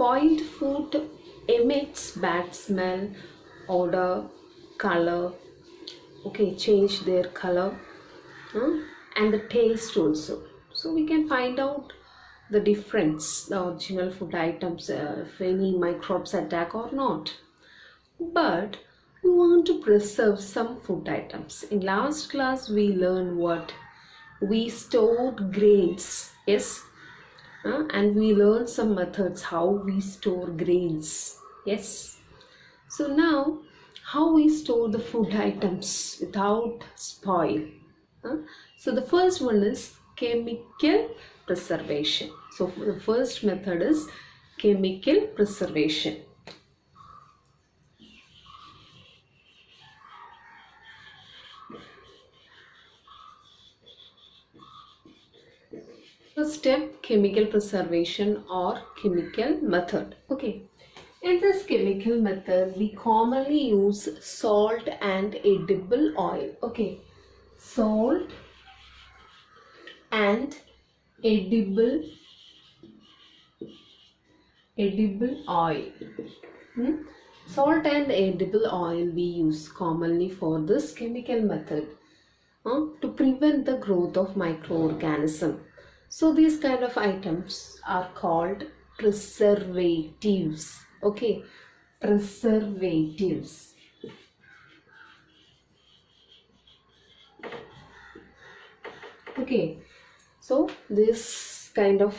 spoiled food emits bad smell, odor, color, okay, change their color, and the taste also. So we can find out the difference, the original food items, if any microbes attack or not. But we want to preserve some food items. In last class we learned what we stored grains, yes, and we learned some methods how we store grains, yes. So now how we store the food items without spoil. So the first one is chemical preservation. So the first method is chemical preservation. First step, chemical preservation or chemical method. Okay. In this chemical method, we commonly use salt and edible oil. Okay. Salt and edible oil. Salt and edible oil we use commonly for this chemical method to prevent the growth of microorganisms. So these kind of items are called preservatives. Okay, preservatives. Okay, so this kind of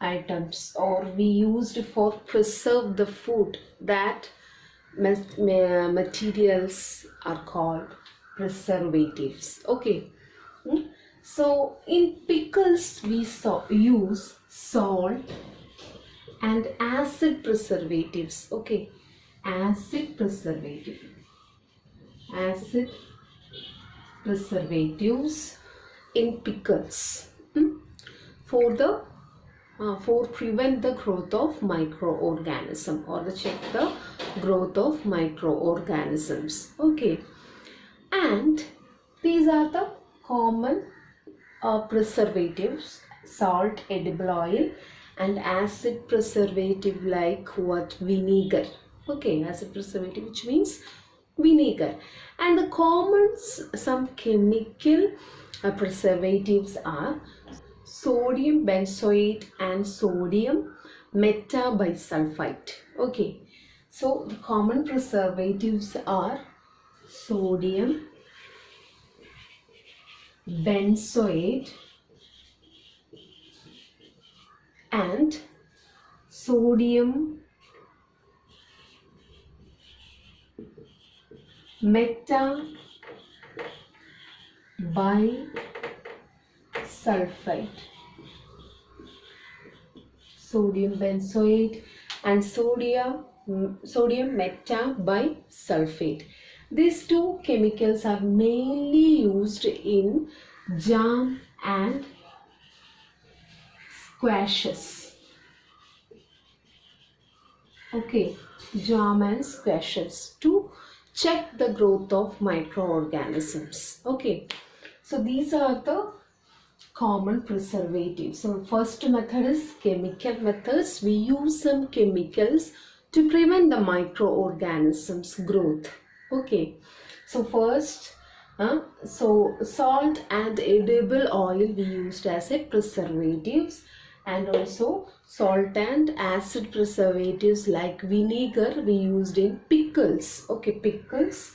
items or we used for preserve the food, that materials are called preservatives. Okay. So in pickles we use salt and acid preservatives. Okay, acid preservatives in pickles for prevent the growth of microorganism or to check the growth of microorganisms. Okay, and these are the common preservatives: salt, edible oil, and acid preservative like what? Vinegar. Okay, acid preservative, which means vinegar. And the common some chemical preservatives are sodium benzoate and sodium metabisulfite. Okay, so the common preservatives are sodium benzoate and sodium metabisulfite. Sodium benzoate and sodium metabisulfate. These two chemicals are mainly used in jam and squashes. Okay, jam and squashes to check the growth of microorganisms. Okay, so these are the common preservatives. So first method is chemical methods. We use some chemicals to prevent the microorganisms growth. Okay, so first so salt and edible oil we used as a preservatives, and also salt and acid preservatives like vinegar we used in pickles. Okay, pickles.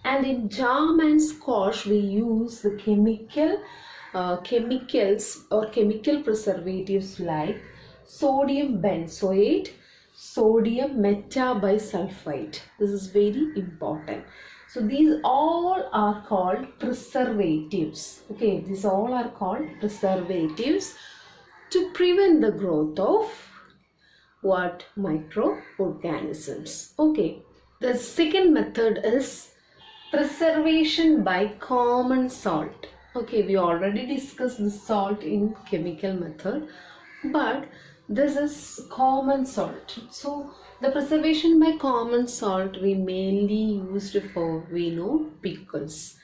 And in jam and squash we use the chemicals or chemical preservatives like sodium benzoate, sodium metabisulfite. This is very important. So these all are called preservatives. Okay, these all are called preservatives to prevent the growth of what? Microorganisms. Okay, the second method is preservation by common salt. Okay, we already discussed the salt in chemical method, but this is common salt. So the preservation by common salt we mainly used for, we know, pickles.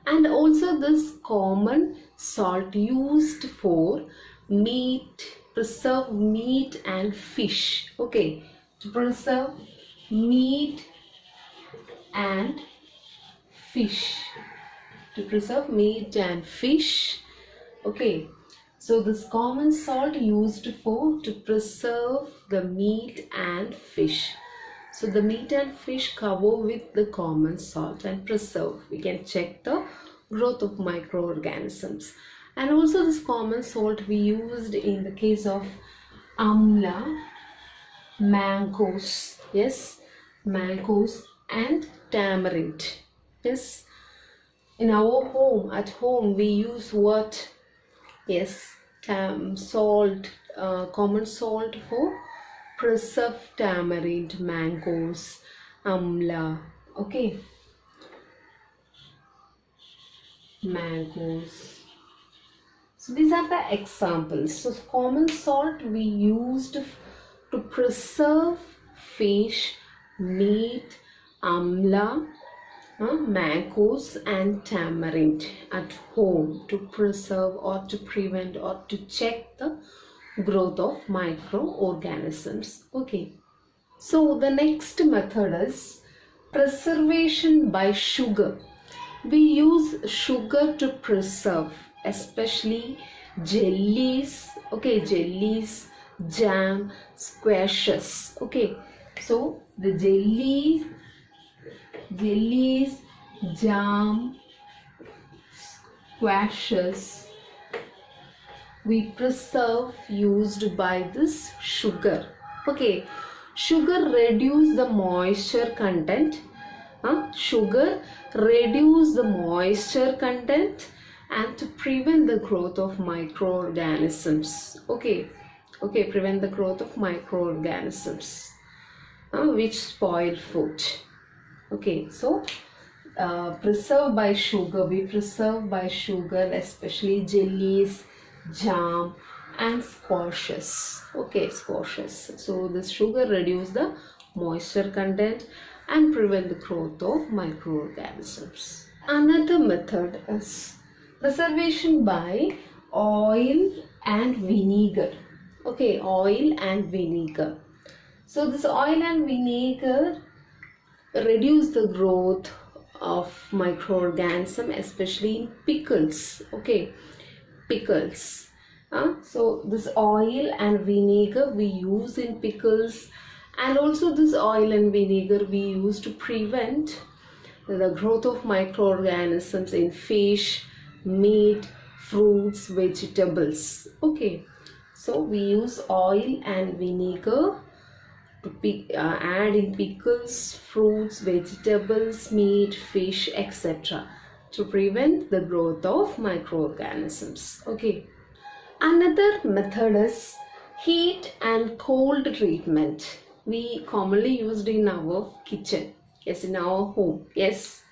And also this common salt used for preserve meat and fish. Okay, to preserve meat and fish. To preserve meat and fish. Okay, so this common salt used to preserve the meat and fish. So the meat and fish cover with the common salt and preserve. We can check the growth of microorganisms. And also this common salt we used in the case of amla, mangoes, yes, mangoes and tamarind. Yes, in our home, at home we use what? Yes, salt, common salt for preserved tamarind, mangoes, amla. Okay, mangoes. So these are the examples. So common salt we used to preserve fish, meat, amla, mangoes and tamarind at home to preserve or to prevent or to check the growth of microorganisms. Okay. So the next method is preservation by sugar. We use sugar to preserve, especially jellies, okay, jellies, jam, squashes. Okay, so the jellies, jam, squashes we preserve used by this sugar. Okay, sugar reduce the moisture content. Sugar reduce the moisture content and to prevent the growth of microorganisms. Okay, prevent the growth of microorganisms which spoil food. Okay, so preserve by sugar. We preserve by sugar, especially jellies, jam and squashes. Okay, squashes. So this sugar reduce the moisture content and prevent the growth of microorganisms. Another method is preservation by oil and vinegar. Okay, oil and vinegar. So this oil and vinegar reduce the growth of microorganism, especially in pickles. Okay, pickles. So this oil and vinegar we use in pickles, and also this oil and vinegar we use to prevent the growth of microorganisms in fish, meat, fruits, vegetables. Okay, so we use oil and vinegar to add in pickles, fruits, vegetables, meat, fish, etc. to prevent the growth of microorganisms. Okay. Another method is heat and cold treatment. We commonly used in our kitchen. Yes, in our home. Yes.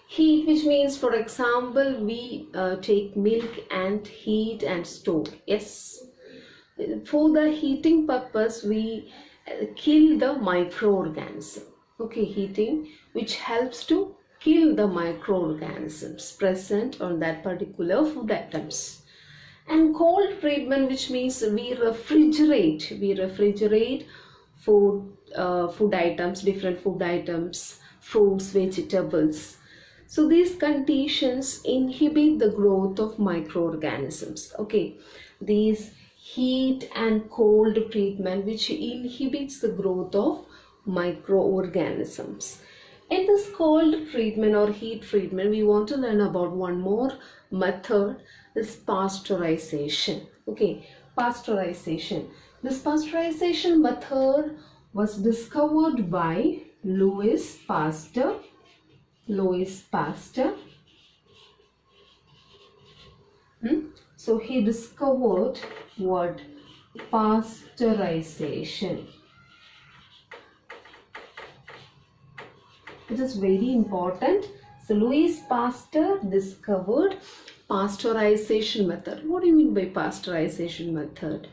Heat, which means, for example, we take milk and heat and store. Yes. For the heating purpose, we kill the microorganism. Okay, heating, which helps to kill the microorganisms present on that particular food items. And cold treatment, which means we refrigerate food items, different food items, fruits, vegetables. So these conditions inhibit the growth of microorganisms. Okay, these heat and cold treatment which inhibits the growth of microorganisms. In this cold treatment or heat treatment, we want to learn about one more method, is pasteurization. Okay, pasteurization. This pasteurization method was discovered by Louis Pasteur. So he discovered what? Pasteurization. It is very important. So Louis Pasteur discovered pasteurization method. What do you mean by pasteurization method?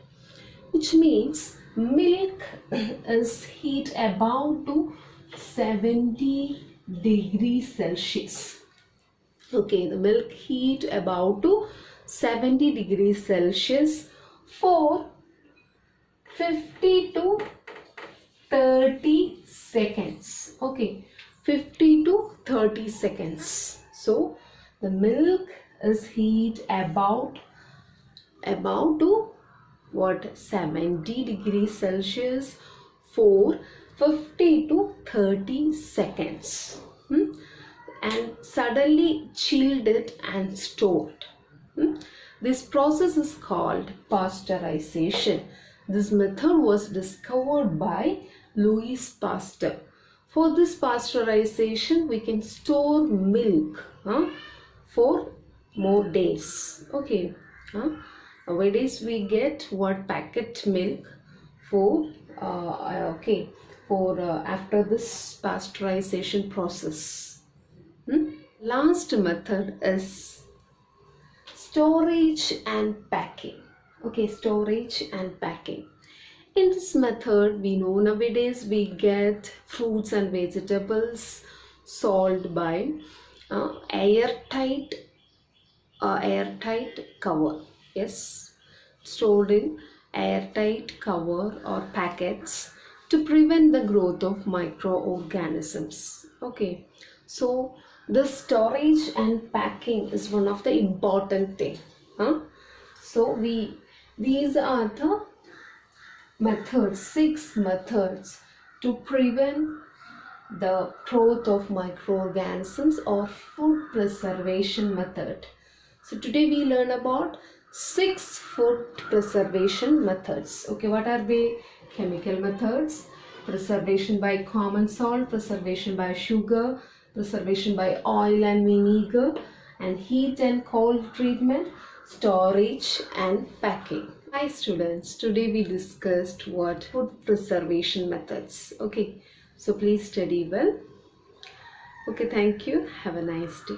Which means milk is heat above to 70 degrees Celsius. Okay, the milk heat above to 70 degrees Celsius for 50 to 30 seconds. Okay, 50 to 30 seconds. So the milk is heat about to what, 70 degrees Celsius for 50 to 30 seconds. And suddenly chilled it and stored. This process is called pasteurization. This method was discovered by Louis Pasteur. For this pasteurization, we can store milk for more days. Okay. Nowadays we get what, packet milk for after this pasteurization process. Last method is storage and packing. Okay, storage and packing. In this method, we know nowadays we get fruits and vegetables sold by airtight cover. Yes, stored in airtight cover or packets to prevent the growth of microorganisms. Okay, so the storage and packing is one of the important thing. So these are the methods, 6 methods to prevent the growth of microorganisms, or food preservation method. So today we learn about 6 food preservation methods. Okay, what are they? Chemical methods, preservation by common salt, preservation by sugar, preservation by oil and vinegar, and heat and cold treatment, storage and packing. Hi students, today we discussed what food preservation methods. Okay, so please study well. Okay, thank you. Have a nice day.